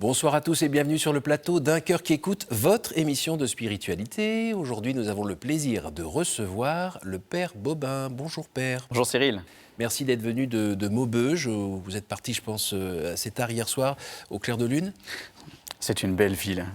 Bonsoir à tous et bienvenue sur le plateau d'Un cœur qui écoute, votre émission de spiritualité. Aujourd'hui, nous avons le plaisir de recevoir le Père Bobin. Bonjour Père. Bonjour Cyril. Merci d'être venu de Maubeuge. Vous êtes parti, je pense, assez tard hier soir, au clair de lune. C'est une belle ville.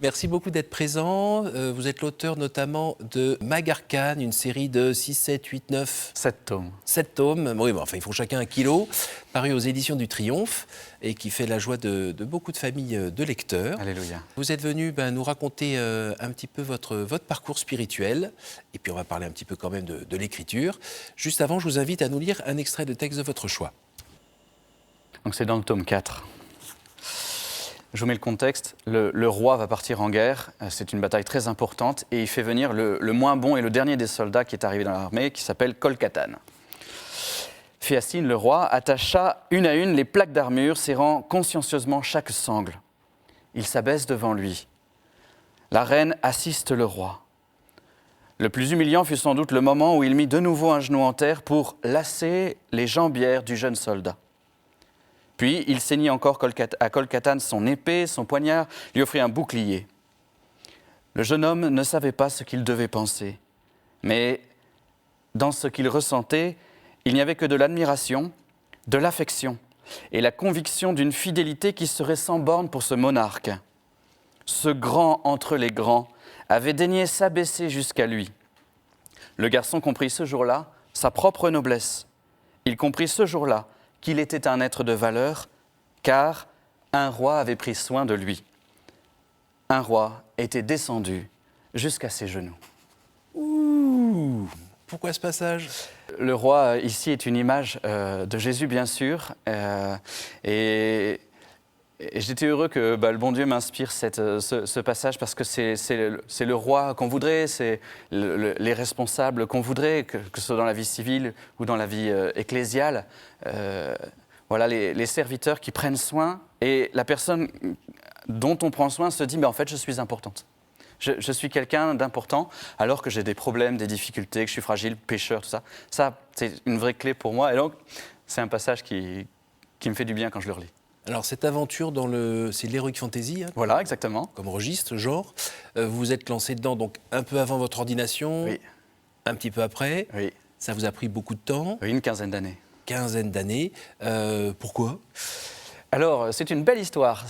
Merci beaucoup d'être présent. Vous êtes l'auteur notamment de Magarkane, une série de 6, 7, 8, 9... 7 tomes. 7 tomes. Oui, bon, enfin, ils font chacun 1 kilo, paru aux éditions du Triomphe et qui fait la joie de beaucoup de familles de lecteurs. Alléluia. Vous êtes venu nous raconter un petit peu votre parcours spirituel et puis on va parler un petit peu quand même de l'écriture. Juste avant, je vous invite à nous lire un extrait de texte de votre choix. Donc c'est dans le tome 4. Je vous mets le contexte. Le roi va partir en guerre. C'est une bataille très importante et il fait venir le moins bon et le dernier des soldats qui est arrivé dans l'armée, qui s'appelle Col-Catane. Phéacine, le roi, attacha une à une les plaques d'armure, serrant consciencieusement chaque sangle. Il s'abaisse devant lui. La reine assiste le roi. Le plus humiliant fut sans doute le moment où il mit de nouveau un genou en terre pour lasser les jambières du jeune soldat. Puis il ceignit encore à Col-Catane son épée, son poignard, lui offrit un bouclier. Le jeune homme ne savait pas ce qu'il devait penser, mais dans ce qu'il ressentait, il n'y avait que de l'admiration, de l'affection et la conviction d'une fidélité qui serait sans borne pour ce monarque. Ce grand entre les grands avait daigné s'abaisser jusqu'à lui. Le garçon comprit ce jour-là sa propre noblesse. Il comprit ce jour-là qu'il était un être de valeur, car un roi avait pris soin de lui. Un roi était descendu jusqu'à ses genoux. Ouh, pourquoi ce passage ? Le roi, ici, est une image de Jésus, bien sûr, et j'étais heureux que le bon Dieu m'inspire ce passage parce que c'est le roi qu'on voudrait, c'est les responsables qu'on voudrait, que ce soit dans la vie civile ou dans la vie ecclésiale. Voilà, les serviteurs qui prennent soin et la personne dont on prend soin se dit mais en fait je suis importante. Je suis quelqu'un d'important alors que j'ai des problèmes, des difficultés, que je suis fragile, pécheur, tout ça. Ça, c'est une vraie clé pour moi et donc c'est un passage qui me fait du bien quand je le relis. Alors, cette aventure, c'est de l'heroic fantasy, hein, Voilà, exactement. comme registre, genre. Vous vous êtes lancé dedans donc un peu avant votre ordination, Oui. un petit peu après. Oui. Ça vous a pris beaucoup de temps, Oui, une quinzaine d'années. quinzaine d'années. Pourquoi ? Alors, c'est une belle histoire.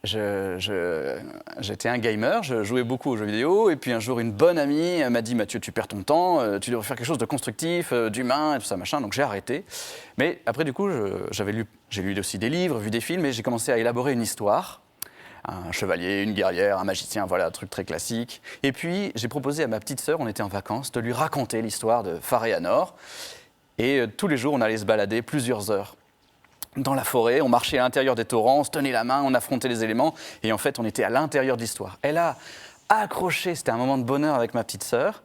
J'étais un gamer, je jouais beaucoup aux jeux vidéo, et puis un jour, une bonne amie m'a dit « Mathieu, tu perds ton temps, tu devrais faire quelque chose de constructif, d'humain, et tout ça, machin. » Donc j'ai arrêté. Mais après, du coup, j'ai lu aussi des livres, vu des films, et j'ai commencé à élaborer une histoire. Un chevalier, une guerrière, un magicien, voilà, un truc très classique. Et puis, j'ai proposé à ma petite sœur, on était en vacances, de lui raconter l'histoire de Pharéanor. Et tous les jours, on allait se balader plusieurs heures dans la forêt, on marchait à l'intérieur des torrents, on se tenait la main, on affrontait les éléments, et en fait, on était à l'intérieur de l'histoire. Elle a accroché, c'était un moment de bonheur avec ma petite sœur.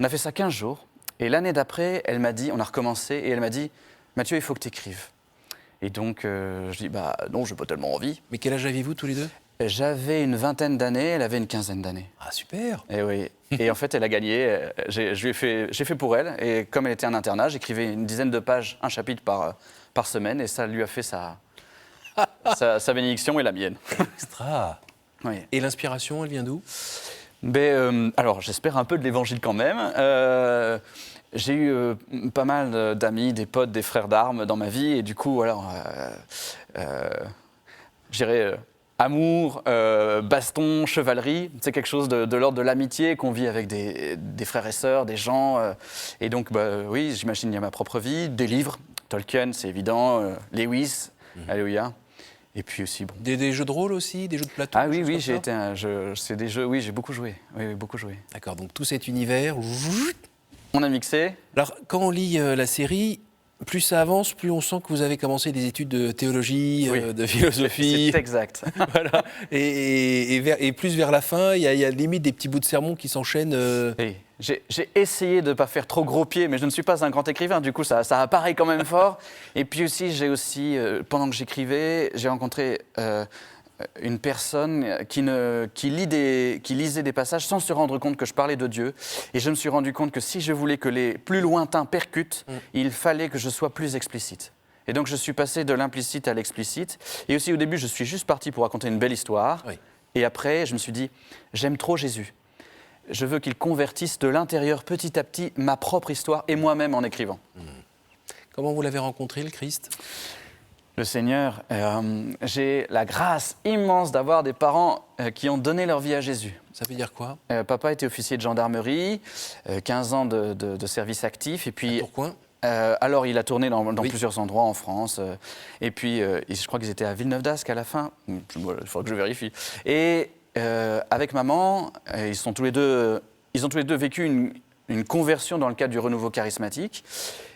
On a fait ça 15 jours, et l'année d'après, elle m'a dit, on a recommencé, et elle m'a dit « Mathieu, il faut que tu écrives ». Et donc, je dis « non, je n'ai pas tellement envie ». Mais quel âge aviez-vous tous les deux ? J'avais une vingtaine d'années, elle avait une quinzaine d'années. Ah, super ! Et oui. Et en fait, elle a gagné. J'ai fait pour elle. Et comme elle était en internat, j'écrivais une dizaine de pages, un chapitre par semaine. Et ça lui a fait sa bénédiction et la mienne. Extra ! Oui. Et l'inspiration, elle vient d'où ? Alors, j'espère un peu de l'évangile quand même. J'ai eu pas mal d'amis, des potes, des frères d'armes dans ma vie. Et du coup, voilà, je dirais... amour, baston, chevalerie, c'est quelque chose de l'ordre de l'amitié qu'on vit avec des frères et sœurs, des gens. Et donc, oui, j'imagine il y a ma propre vie, des livres, Tolkien, c'est évident, Lewis, Alléluia. Et puis aussi, bon... Des jeux de rôle aussi, des jeux de plateau ? Ah oui, c'est des jeux, oui, j'ai beaucoup joué. Oui, beaucoup joué. D'accord, donc tout cet univers... On a mixé. Alors, quand on lit la série... Plus ça avance, plus on sent que vous avez commencé des études de théologie, Oui. De philosophie. C'est exact. Voilà. Et plus vers la fin, il y a limite des petits bouts de sermons qui s'enchaînent. Oui. J'ai essayé de ne pas faire trop gros pied, mais je ne suis pas un grand écrivain, du coup ça apparaît quand même fort. Et puis aussi, pendant que j'écrivais, j'ai rencontré une personne qui lisait des passages sans se rendre compte que je parlais de Dieu. Et je me suis rendu compte que si je voulais que les plus lointains percutent, il fallait que je sois plus explicite. Et donc je suis passé de l'implicite à l'explicite. Et aussi au début, je suis juste parti pour raconter une belle histoire. Oui. Et après, je me suis dit, j'aime trop Jésus. Je veux qu'il convertisse de l'intérieur petit à petit ma propre histoire et moi-même en écrivant. Comment vous l'avez rencontré, le Christ? Le Seigneur, j'ai la grâce immense d'avoir des parents qui ont donné leur vie à Jésus. Ça veut dire quoi? Papa était officier de gendarmerie, 15 ans de service actif. Et puis, Pourquoi? alors, il a tourné dans Oui. plusieurs endroits en France. Et puis, je crois qu'ils étaient à Villeneuve-d'Ascq à la fin. Il faudra que je vérifie. Et avec maman, ils ont tous les deux vécu une conversion dans le cadre du renouveau charismatique.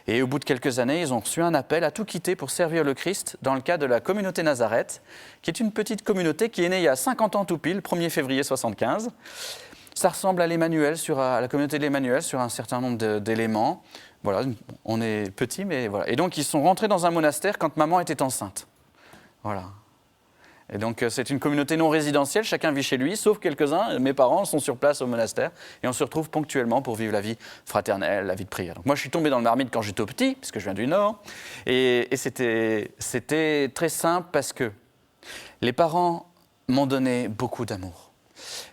Et au bout de quelques années, ils ont reçu un appel à tout quitter pour servir le Christ dans le cadre de la communauté Nazareth, qui est une petite communauté qui est née il y a 50 ans tout pile, 1er février 75. Ça ressemble à l'Emmanuel, à la communauté de l'Emmanuel, sur un certain nombre d'éléments. Voilà, on est petit, mais voilà. Et donc, ils sont rentrés dans un monastère quand maman était enceinte. Voilà. Et donc, c'est une communauté non résidentielle, chacun vit chez lui, sauf quelques-uns. Mes parents sont sur place au monastère et on se retrouve ponctuellement pour vivre la vie fraternelle, la vie de prière. Donc, moi, je suis tombé dans le marmite quand j'étais au petit, puisque je viens du Nord. Et c'était très simple parce que les parents m'ont donné beaucoup d'amour.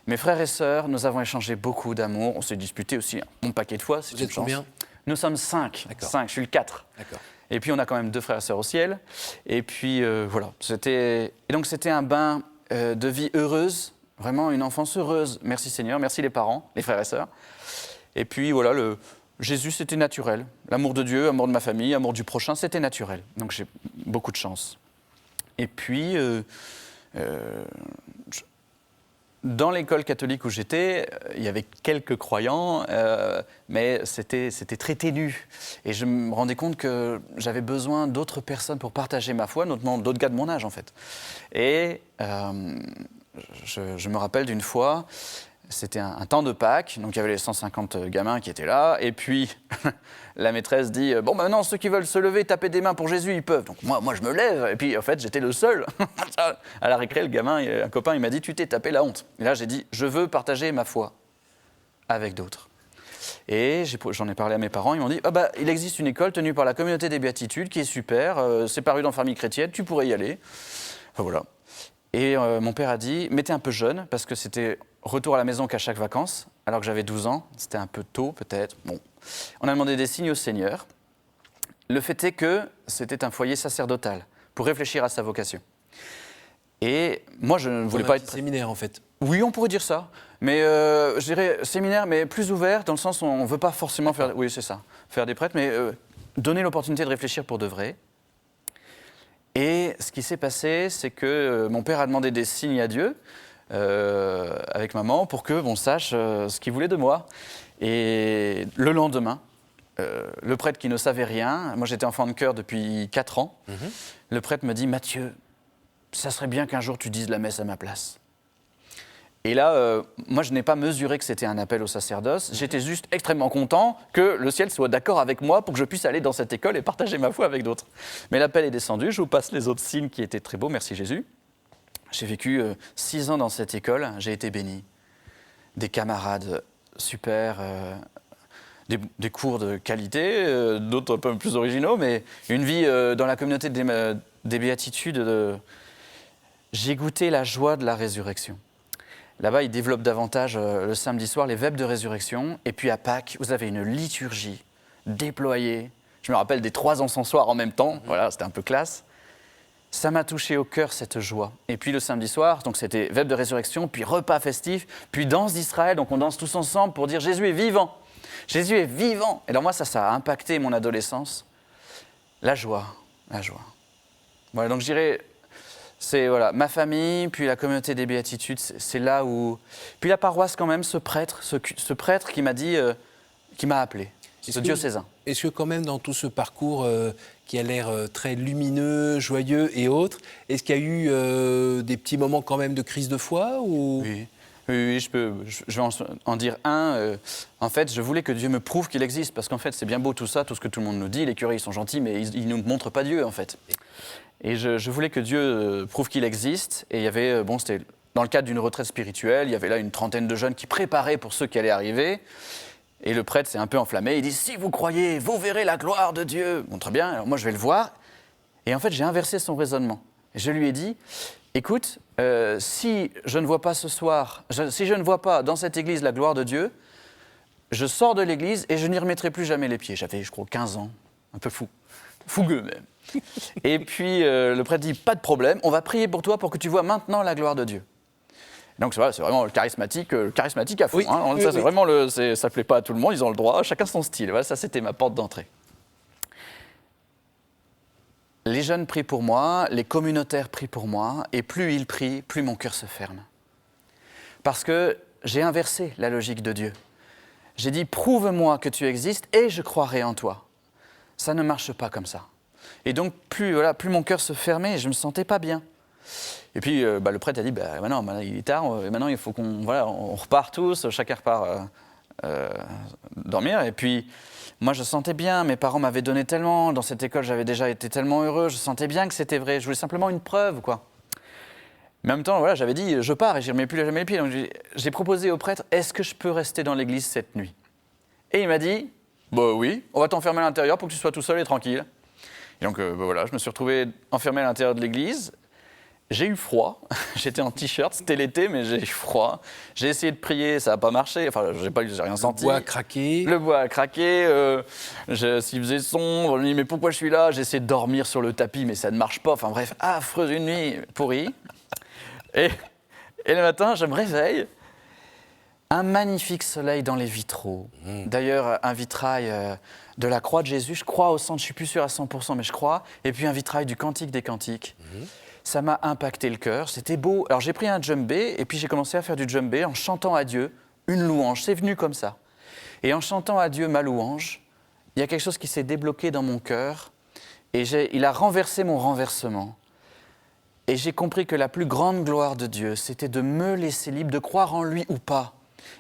Mes frères et sœurs, nous avons échangé beaucoup d'amour. On s'est disputé aussi un bon paquet de fois. Vous êtes combien? Nous sommes 5. D'accord. 5, je suis le 4. D'accord. Et puis, on a quand même 2 frères et sœurs au ciel. Et puis, voilà. Et donc, c'était un bain de vie heureuse, vraiment une enfance heureuse. Merci Seigneur, merci les parents, les frères et sœurs. Et puis, voilà, Jésus, c'était naturel. L'amour de Dieu, amour de ma famille, amour du prochain, c'était naturel. Donc, j'ai beaucoup de chance. Et puis, dans l'école catholique où j'étais, il y avait quelques croyants, mais c'était très ténu. Et je me rendais compte que j'avais besoin d'autres personnes pour partager ma foi, notamment d'autres gars de mon âge, en fait. Et je me rappelle d'une fois, c'était un temps de Pâques, donc il y avait les 150 gamins qui étaient là, et puis la maîtresse dit « Bon, maintenant, ceux qui veulent se lever, taper des mains pour Jésus, ils peuvent. » Donc moi, je me lève, et puis en fait, j'étais le seul. À la récré, le gamin, un copain, il m'a dit « Tu t'es tapé la honte. » Et là, j'ai dit « Je veux partager ma foi avec d'autres. » Et j'en ai parlé à mes parents, ils m'ont dit « Il existe une école tenue par la communauté des béatitudes qui est super, c'est paru dans Famille chrétienne, tu pourrais y aller. » Enfin, voilà. Et mon père a dit « Mais t'es un peu jeune, parce que c'était retour à la maison qu'à chaque vacances, alors que j'avais 12 ans. C'était un peu tôt, peut-être. Bon. On a demandé des signes au Seigneur. Le fait est que c'était un foyer sacerdotal, pour réfléchir à sa vocation. Et moi, je ne voulais pas être... séminaire, en fait. Oui, on pourrait dire ça. Mais je dirais séminaire, mais plus ouvert, dans le sens où on ne veut pas forcément faire... Oui, c'est ça. Faire des prêtres, mais donner l'opportunité de réfléchir pour de vrai. Et ce qui s'est passé, c'est que mon père a demandé des signes à Dieu, avec maman, pour qu'on sache ce qu'il voulait de moi. Et le lendemain, le prêtre qui ne savait rien, moi j'étais enfant de chœur depuis 4 ans, le prêtre me dit « Mathieu, ça serait bien qu'un jour tu dises la messe à ma place. » Et là, moi je n'ai pas mesuré que c'était un appel au sacerdoce, j'étais juste extrêmement content que le ciel soit d'accord avec moi pour que je puisse aller dans cette école et partager ma foi avec d'autres. Mais l'appel est descendu, je vous passe les autres signes qui étaient très beaux, merci Jésus. J'ai vécu 6 ans dans cette école, j'ai été béni. Des camarades super, des cours de qualité, d'autres un peu plus originaux, mais une vie dans la communauté des béatitudes. J'ai goûté la joie de la résurrection. Là-bas, ils développent davantage le samedi soir les vêpres de résurrection. Et puis à Pâques, vous avez une liturgie déployée. Je me rappelle des 3 encensoirs en même temps, voilà, c'était un peu classe. Ça m'a touché au cœur, cette joie. Et puis le samedi soir, donc c'était vêpres de résurrection, puis repas festif, puis danse d'Israël. Donc on danse tous ensemble pour dire « Jésus est vivant ». Jésus est vivant. Et alors moi, ça a impacté mon adolescence. La joie, la joie. Voilà, donc je dirais, c'est voilà, ma famille, puis la communauté des béatitudes, c'est là où... Puis la paroisse quand même, ce prêtre qui m'a dit, qui m'a appelé, ce diocésain. Est-ce que quand même dans tout ce parcours qui a l'air très lumineux, joyeux et autres, est-ce qu'il y a eu des petits moments quand même de crise de foi ou... Oui, je vais en dire un. En fait, je voulais que Dieu me prouve qu'il existe, parce qu'en fait, c'est bien beau tout ça, tout ce que tout le monde nous dit, les curés, ils sont gentils, mais ils ne nous montrent pas Dieu, en fait. Et je voulais que Dieu prouve qu'il existe, et il y avait, c'était dans le cadre d'une retraite spirituelle, il y avait là une trentaine de jeunes qui préparaient pour ceux qui allaient arriver, et le prêtre s'est un peu enflammé, il dit « Si vous croyez, vous verrez la gloire de Dieu !» Bon, très bien, alors moi je vais le voir, Et en fait, j'ai inversé son raisonnement. Je lui ai dit, écoute, si je ne vois pas ce soir, si je ne vois pas dans cette église la gloire de Dieu, je sors de l'église et je n'y remettrai plus jamais les pieds. J'avais, je crois, 15 ans, un peu fou, fougueux même. Et puis le prêtre dit, pas de problème, on va prier pour toi pour que tu vois maintenant la gloire de Dieu. Donc voilà, c'est vraiment le charismatique à fond. Oui, Hein. oui, Ça, c'est oui. vraiment ça ne plaît pas à tout le monde, ils ont le droit, chacun son style. Voilà, ça, c'était ma porte d'entrée. Les jeunes prient pour moi, les communautaires prient pour moi, et plus ils prient, plus mon cœur se ferme. Parce que j'ai inversé la logique de Dieu. J'ai dit, prouve-moi que tu existes et je croirai en toi. Ça ne marche pas comme ça. Et donc, plus mon cœur se fermait, je ne me sentais pas bien. Et puis, le prêtre a dit, maintenant, il est tard, maintenant il faut on repart tous, chacun repart dormir. Et puis, moi, je sentais bien, mes parents m'avaient donné tellement, dans cette école, j'avais déjà été tellement heureux, je sentais bien que c'était vrai, je voulais simplement une preuve, quoi. Mais en même temps, voilà, j'avais dit, je pars et je n'y remets plus jamais les pieds. Donc, j'ai proposé au prêtre, est-ce que je peux rester dans l'église cette nuit? Et il m'a dit, bah oui, on va t'enfermer à l'intérieur pour que tu sois tout seul et tranquille. Et donc, voilà, je me suis retrouvé enfermé à l'intérieur de l'église. J'ai eu froid, j'étais en t-shirt, c'était l'été, mais j'ai eu froid. J'ai essayé de prier, ça n'a pas marché, enfin, j'ai rien senti. Le bois a craqué. Le bois a craqué, s'il faisait sombre, je me dis, mais pourquoi je suis là? J'ai essayé de dormir sur le tapis, mais ça ne marche pas. Enfin bref, affreuse une nuit pourrie. Et le matin, je me réveille, un magnifique soleil dans les vitraux. D'ailleurs, un vitrail de la croix de Jésus, je crois au centre, je ne suis plus sûr à 100%, mais je crois. Et puis un vitrail du Cantique des Cantiques. Ça m'a impacté le cœur, c'était beau. Alors j'ai pris un djembé et puis j'ai commencé à faire du djembé en chantant à Dieu une louange. C'est venu comme ça. Et en chantant à Dieu ma louange, il y a quelque chose qui s'est débloqué dans mon cœur et il a renversé mon renversement. Et j'ai compris que la plus grande gloire de Dieu, c'était de me laisser libre, de croire en lui ou pas.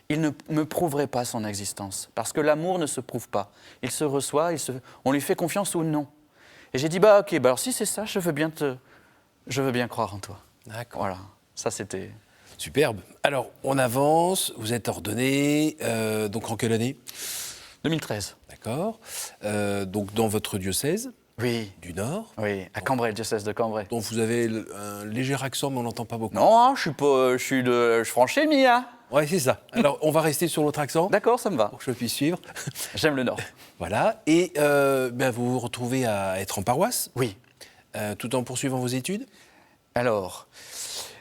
Il ne me prouverait pas son existence, parce que l'amour ne se prouve pas. Il se reçoit, on lui fait confiance ou non. Et j'ai dit, ok, alors si c'est ça, je veux bien croire en toi. D'accord. Voilà, ça c'était... Superbe. Alors, on avance, vous êtes ordonné, donc en quelle année? 2013. D'accord. Donc dans votre diocèse Oui, du Nord, oui, à Cambrai, le diocèse de Cambrai. dont vous avez un léger accent, mais on n'entend pas beaucoup. Non, je suis franchemi, hein. Ouais, c'est ça. Alors, on va rester sur l'autre accent, D'accord, ça me va. pour que je puisse suivre. J'aime le Nord. Voilà. Et vous vous retrouvez à être en paroisse, Oui. tout en poursuivant vos études? Alors,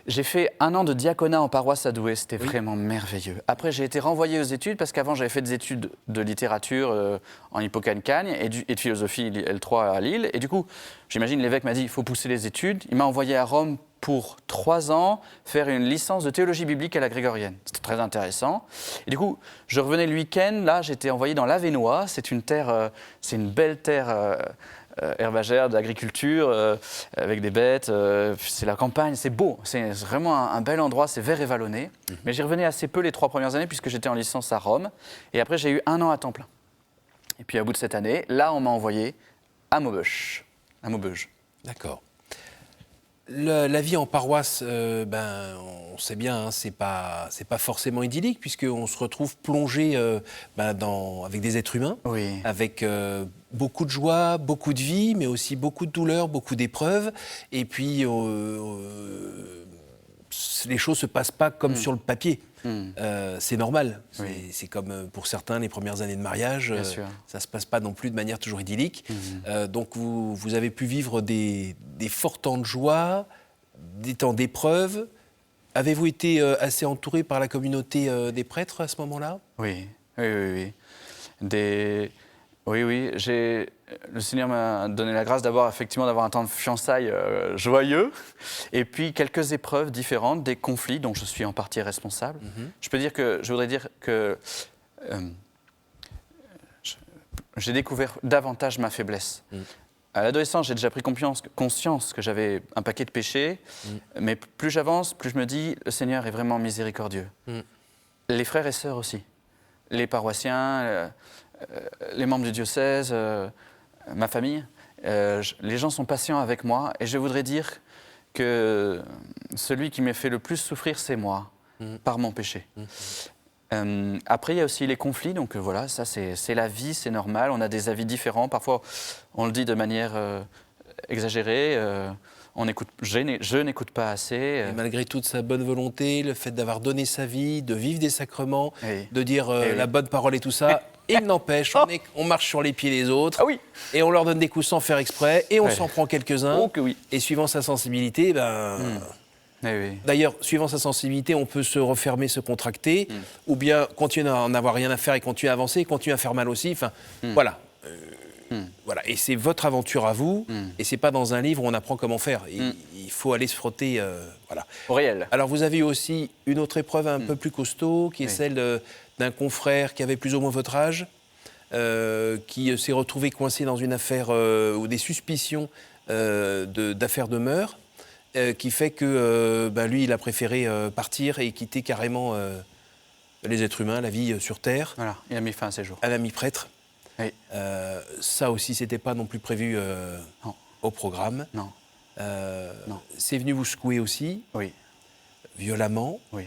j'ai fait 1 an de diaconat en paroisse à Douai, c'était vraiment merveilleux. Après, j'ai été renvoyé aux études parce qu'avant, j'avais fait des études de littérature en Hippocagne-Cagne et de philosophie L3 à Lille. Et du coup, j'imagine, l'évêque m'a dit, il faut pousser les études. Il m'a envoyé à Rome pour 3 ans faire une licence de théologie biblique à la grégorienne. C'était très intéressant. Et du coup, je revenais le week-end, là, j'étais envoyé dans l'Avesnois. C'est une belle terre... herbagère, d'agriculture, avec des bêtes, c'est la campagne, c'est beau, c'est vraiment un bel endroit, c'est vert et vallonné. Mais j'y revenais assez peu les 3 premières années puisque j'étais en licence à Rome. Et après, j'ai eu 1 an à temps plein. Et puis, à bout de cette année, là, on m'a envoyé à Maubeuge. D'accord. La vie en paroisse, on sait bien, hein, c'est pas forcément idyllique, puisqu'on se retrouve plongé avec des êtres humains, Oui. avec beaucoup de joie, beaucoup de vie, mais aussi beaucoup de douleur, beaucoup d'épreuves. Et puis, les choses ne se passent pas comme sur le papier. C'est normal. Oui. C'est comme pour certains, les premières années de mariage, Bien sûr. ça ne se passe pas non plus de manière toujours idyllique. Donc vous avez pu vivre des forts temps de joie, des temps d'épreuve. Avez-vous été assez entouré par la communauté des prêtres à ce moment-là? Oui. Oui. Le Seigneur m'a donné la grâce effectivement d'avoir un temps de fiançailles joyeux, et puis quelques épreuves différentes, des conflits dont je suis en partie responsable. Je voudrais dire que j'ai découvert davantage ma faiblesse. À l'adolescence, j'ai déjà pris conscience que j'avais un paquet de péchés, mais plus j'avance, plus je me dis, le Seigneur est vraiment miséricordieux. Les frères et sœurs aussi, les paroissiens, les membres du diocèse, ma famille, les gens sont patients avec moi, et je voudrais dire que celui qui m'a fait le plus souffrir, c'est moi, par mon péché. Après, il y a aussi les conflits, donc ça c'est la vie, c'est normal, on a des avis différents, parfois on le dit de manière exagéré. Je n'écoute pas assez. Et malgré toute sa bonne volonté, le fait d'avoir donné sa vie, de vivre des sacrements, Oui. de dire Eh oui. la bonne parole et tout ça, il n'empêche, on marche sur les pieds des autres, Ah oui. et on leur donne des coups sans faire exprès, et on Ouais. s'en prend quelques-uns. Oh que oui. Et suivant sa sensibilité, Eh oui. d'ailleurs, suivant sa sensibilité, on peut se refermer, se contracter, ou bien continuer à n'avoir rien à faire et continuer à avancer, et continuer à faire mal aussi. Enfin, voilà. Voilà. Et c'est votre aventure à vous, et c'est pas dans un livre où on apprend comment faire. Il faut aller se frotter. Voilà. Au réel. Alors, vous avez eu aussi une autre épreuve un peu plus costaud, qui est Oui. celle d'un confrère qui avait plus ou moins votre âge, qui s'est retrouvé coincé dans une affaire ou des suspicions d'affaires de meurtre, qui fait que lui, il a préféré partir et quitter carrément les êtres humains, la vie sur Terre, Voilà, il a mis fin à ses jours. un ami prêtre. Oui. Ça aussi, c'était pas non plus prévu Non. au programme. Non. Non. C'est venu vous secouer aussi, Oui. violemment. Oui.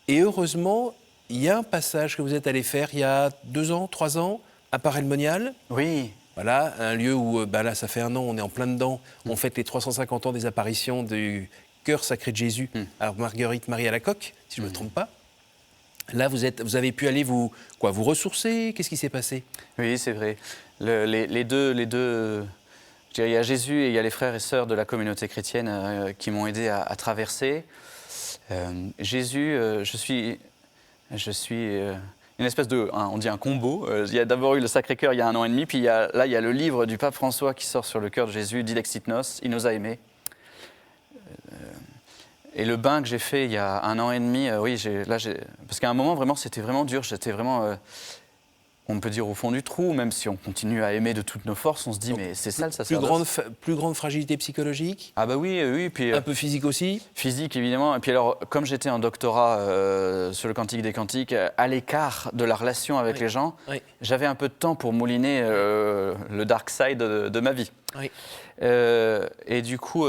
Et heureusement, il y a un passage que vous êtes allé faire il y a 2 ans, 3 ans, à Paray-le-Monial. Oui. Voilà, un lieu où, là, ça fait 1 an, on est en plein dedans. On fête les 350 ans des apparitions du cœur sacré de Jésus à Marguerite Marie à la Coque, si je ne me trompe pas. Là, vous avez pu aller vous ressourcer. Qu'est-ce qui s'est passé? Oui, c'est vrai. Les deux, je dirais, il y a Jésus et il y a les frères et sœurs de la communauté chrétienne qui m'ont aidé à traverser. Jésus, je suis une espèce de, on dit un combo. Il y a d'abord eu le Sacré-Cœur il y a 1 an et demi, puis il y a le livre du pape François qui sort sur le cœur de Jésus, Dilexit Nos, il nous a aimés. Et le bain que j'ai fait il y a 1 an et demi, parce qu'à un moment, vraiment, c'était vraiment dur. J'étais vraiment, on peut dire, au fond du trou, même si on continue à aimer de toutes nos forces, on se dit, mais c'est ça le sacerdoce. Plus grande fragilité psychologique, Ah bah oui, puis un peu physique aussi. physique évidemment. Et puis alors, comme j'étais en doctorat sur le Cantique des Cantiques, à l'écart de la relation avec les gens, Oui. j'avais un peu de temps pour mouliner le dark side de ma vie. Oui. Et du coup,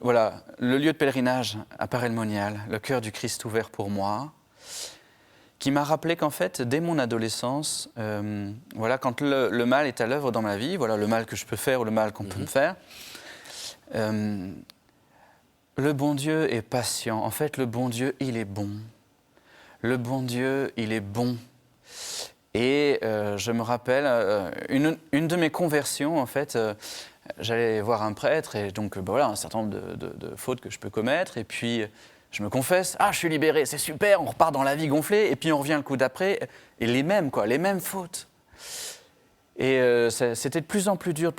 voilà, le lieu de pèlerinage à Paray-le-Monial, le cœur du Christ ouvert pour moi, qui m'a rappelé qu'en fait, dès mon adolescence, voilà, quand le mal est à l'œuvre dans ma vie, voilà, le mal que je peux faire ou le mal qu'on peut me faire, le bon Dieu est patient. En fait, le bon Dieu, il est bon. Le bon Dieu, il est bon. Et je me rappelle, une de mes conversions, en fait, j'allais voir un prêtre et donc voilà, un certain nombre de fautes que je peux commettre. Et puis, je me confesse, je suis libéré, c'est super, on repart dans la vie gonflée. Et puis, on revient le coup d'après, et les mêmes fautes. Et c'était de plus en plus dur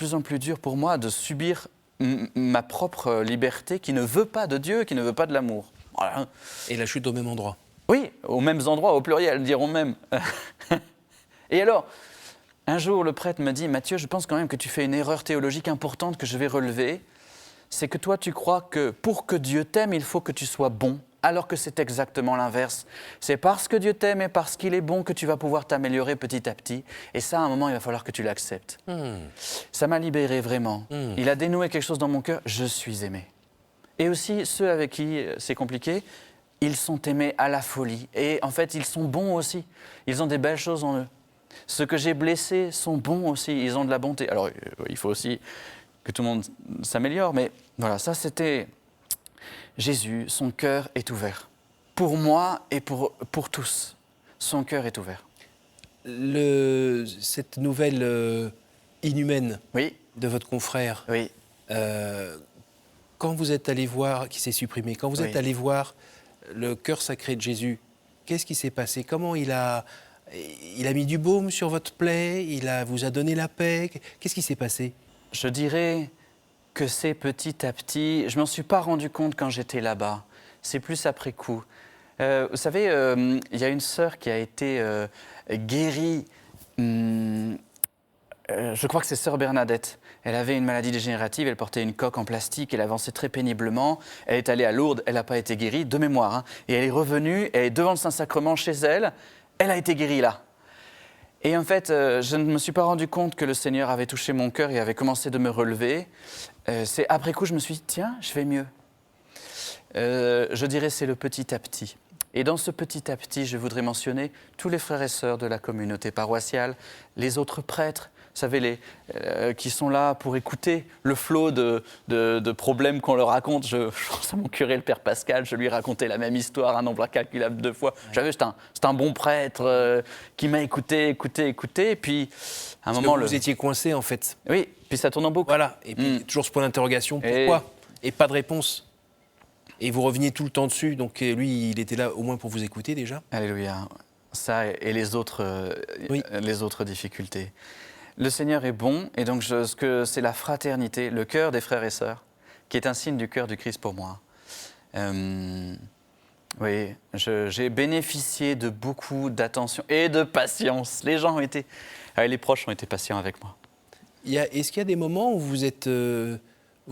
pour moi de subir ma propre liberté qui ne veut pas de Dieu, qui ne veut pas de l'amour. Voilà. Et la chute au même endroit. Oui, aux mêmes endroits, au pluriel, diront même. Et alors, un jour, le prêtre me dit « Mathieu, je pense quand même que tu fais une erreur théologique importante que je vais relever. C'est que toi, tu crois que pour que Dieu t'aime, il faut que tu sois bon, alors que c'est exactement l'inverse. C'est parce que Dieu t'aime et parce qu'il est bon que tu vas pouvoir t'améliorer petit à petit. Et ça, à un moment, il va falloir que tu l'acceptes. Ça m'a libéré vraiment. Il a dénoué quelque chose dans mon cœur. Je suis aimé. Et aussi, ceux avec qui c'est compliqué, ils sont aimés à la folie. Et en fait, ils sont bons aussi. Ils ont des belles choses en eux. Ceux que j'ai blessés sont bons aussi, ils ont de la bonté. Alors, il faut aussi que tout le monde s'améliore, mais voilà, ça c'était Jésus, son cœur est ouvert. Pour moi et pour tous, son cœur est ouvert. Cette nouvelle inhumaine Oui, de votre confrère, oui. quand vous êtes allé voir, qui s'est supprimé, quand vous êtes allé voir le cœur sacré de Jésus, qu'est-ce qui s'est passé? Comment il a mis du baume sur votre plaie? Vous a donné la paix? Qu'est-ce qui s'est passé? Je dirais que c'est petit à petit. Je ne m'en suis pas rendu compte quand j'étais là-bas. C'est plus après coup. Vous savez, il y a une sœur qui a été guérie. Je crois que c'est sœur Bernadette. Elle avait une maladie dégénérative, elle portait une coque en plastique, elle avançait très péniblement. Elle est allée à Lourdes, elle n'a pas été guérie, de mémoire. Hein. Et elle est revenue, elle est devant le Saint-Sacrement chez elle. Elle a été guérie là. Et en fait, je ne me suis pas rendu compte que le Seigneur avait touché mon cœur et avait commencé de me relever. C'est après coup, je me suis dit, tiens, je vais mieux. Je dirais c'est le petit à petit. Et dans ce petit à petit, je voudrais mentionner tous les frères et sœurs de la communauté paroissiale, les autres prêtres, savez, qui sont là pour écouter le flot de problèmes qu'on leur raconte. Je pense à mon curé, le père Pascal, je lui racontais la même histoire, un nombre incalculable de fois. Ouais. C'est un bon prêtre qui m'a écouté, et puis à un moment... Vous étiez coincé, en fait. Oui, puis ça tourne en boucle. Voilà, et puis toujours ce point d'interrogation, pourquoi ? Et pas de réponse. Et vous reveniez tout le temps dessus, donc lui, il était là au moins pour vous écouter déjà. Alléluia. Ça et les autres difficultés. Le Seigneur est bon, et donc c'est la fraternité, le cœur des frères et sœurs, qui est un signe du cœur du Christ pour moi. Oui, j'ai bénéficié de beaucoup d'attention et de patience. Les proches ont été patients avec moi. Est-ce qu'il y a des moments où vous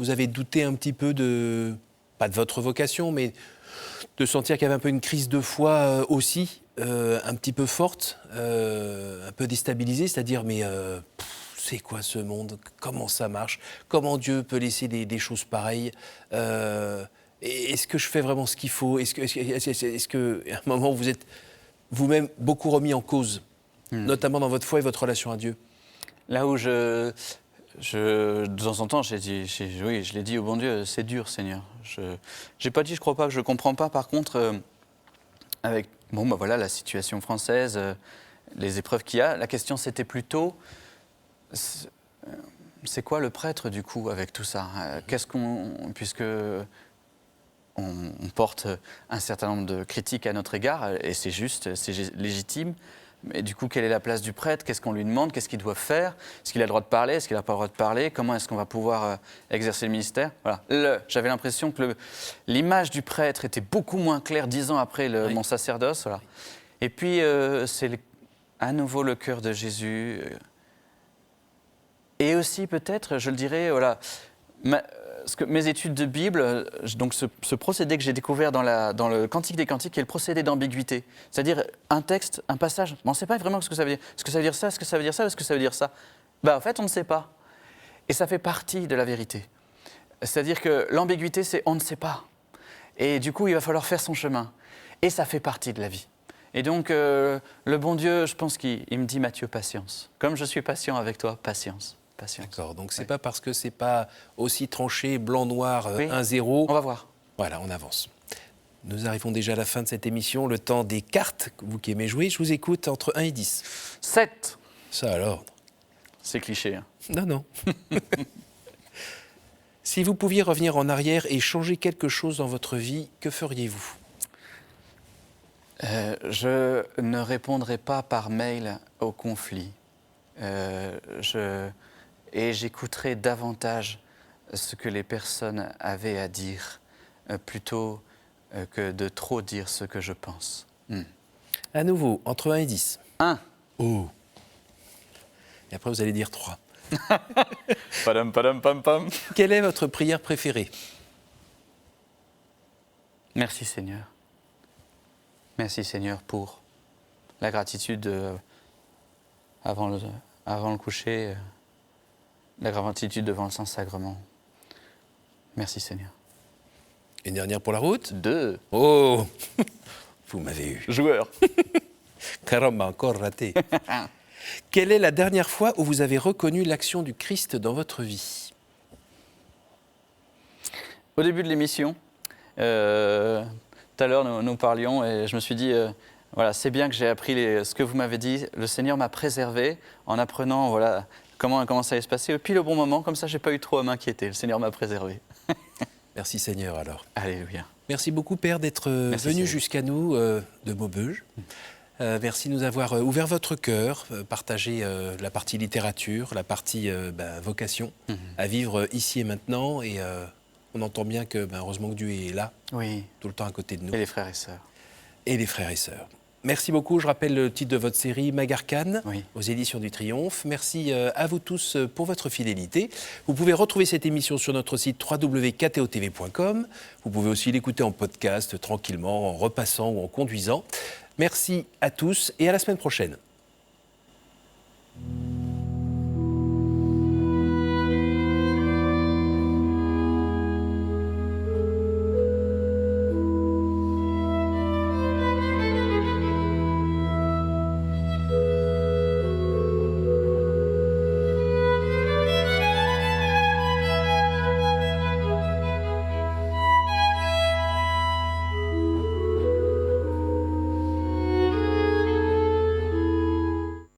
avez douté un petit peu pas de votre vocation, mais de sentir qu'il y avait un peu une crise de foi aussi, un petit peu forte, un peu déstabilisée, c'est-à-dire, mais c'est quoi ce monde ? Comment ça marche ? Comment Dieu peut laisser des choses pareilles ? Est-ce que je fais vraiment ce qu'il faut ? Est-ce qu'à un moment, vous êtes vous-même beaucoup remis en cause, notamment dans votre foi et votre relation à Dieu ? Là où de temps en temps, je l'ai dit au bon Dieu, c'est dur, Seigneur. J'ai pas dit, je crois pas, que je comprends pas. Par contre, avec la situation française, les épreuves qu'il y a, la question c'était plutôt, c'est quoi le prêtre du coup avec tout ça ? Puisque on porte un certain nombre de critiques à notre égard, et c'est juste, c'est légitime. Mais du coup, quelle est la place du prêtre ? Qu'est-ce qu'on lui demande ? Qu'est-ce qu'il doit faire ? Est-ce qu'il a le droit de parler ? Est-ce qu'il n'a pas le droit de parler ? Comment est-ce qu'on va pouvoir exercer le ministère ? Voilà. J'avais l'impression que l'image du prêtre était beaucoup moins claire 10 ans après mon sacerdoce. Voilà. Et puis, c'est à nouveau le cœur de Jésus. Et aussi, peut-être, je le dirais, voilà, mes études de Bible, donc ce procédé que j'ai découvert dans le Cantique des Cantiques, qui est le procédé d'ambiguïté. C'est-à-dire un texte, un passage, on ne sait pas vraiment ce que ça veut dire. Est-ce que ça veut dire ça ? Est-ce que ça veut dire ça ? Est-ce que ça veut dire ça ? En fait, on ne sait pas. Et ça fait partie de la vérité. C'est-à-dire que l'ambiguïté, c'est on ne sait pas. Et du coup, il va falloir faire son chemin. Et ça fait partie de la vie. Et donc, le bon Dieu, je pense qu'il me dit, Matthieu, patience. Comme je suis patient avec toi, patience. D'accord, donc c'est pas parce que c'est pas aussi tranché, blanc-noir, 1-0. On va voir. Voilà, on avance. Nous arrivons déjà à la fin de cette émission, le temps des cartes, vous qui aimez jouer, je vous écoute entre 1 et 10. 7. Ça à l'ordre. C'est cliché. Hein. Non. Si vous pouviez revenir en arrière et changer quelque chose dans votre vie, que feriez-vous ? Je ne répondrai pas par mail au conflit. Et j'écouterai davantage ce que les personnes avaient à dire, plutôt que de trop dire ce que je pense. À nouveau, entre 1 et 10. 1. Oh. Et après, vous allez dire 3. Padam, padam, pam, pam. Quelle est votre prière préférée ? Merci Seigneur. Merci Seigneur pour la gratitude avant le coucher, la gratitude devant le Saint-Sacrement. Merci Seigneur. Une dernière pour la route ? 2. Oh. Vous m'avez eu. Joueur. Caramba, encore raté. Quelle est la dernière fois où vous avez reconnu l'action du Christ dans votre vie ? Au début de l'émission, tout à l'heure nous parlions et je me suis dit, voilà, c'est bien que j'ai appris ce que vous m'avez dit. Le Seigneur m'a préservé en apprenant comment ça allait se passer. Et puis le bon moment, comme ça, je n'ai pas eu trop à m'inquiéter. Le Seigneur m'a préservé. Merci Seigneur alors. Alléluia. Merci beaucoup Père d'être venu jusqu'à nous de Maubeuge. Merci de nous avoir ouvert votre cœur, partagé la partie littérature, la partie vocation, à vivre ici et maintenant. Et on entend bien que, heureusement que Dieu est là, tout le temps à côté de nous. Et les frères et sœurs. Et les frères et sœurs. Merci beaucoup. Je rappelle le titre de votre série, Magarkane, aux éditions du Triomphe. Merci à vous tous pour votre fidélité. Vous pouvez retrouver cette émission sur notre site www.ktotv.com. Vous pouvez aussi l'écouter en podcast tranquillement, en repassant ou en conduisant. Merci à tous et à la semaine prochaine.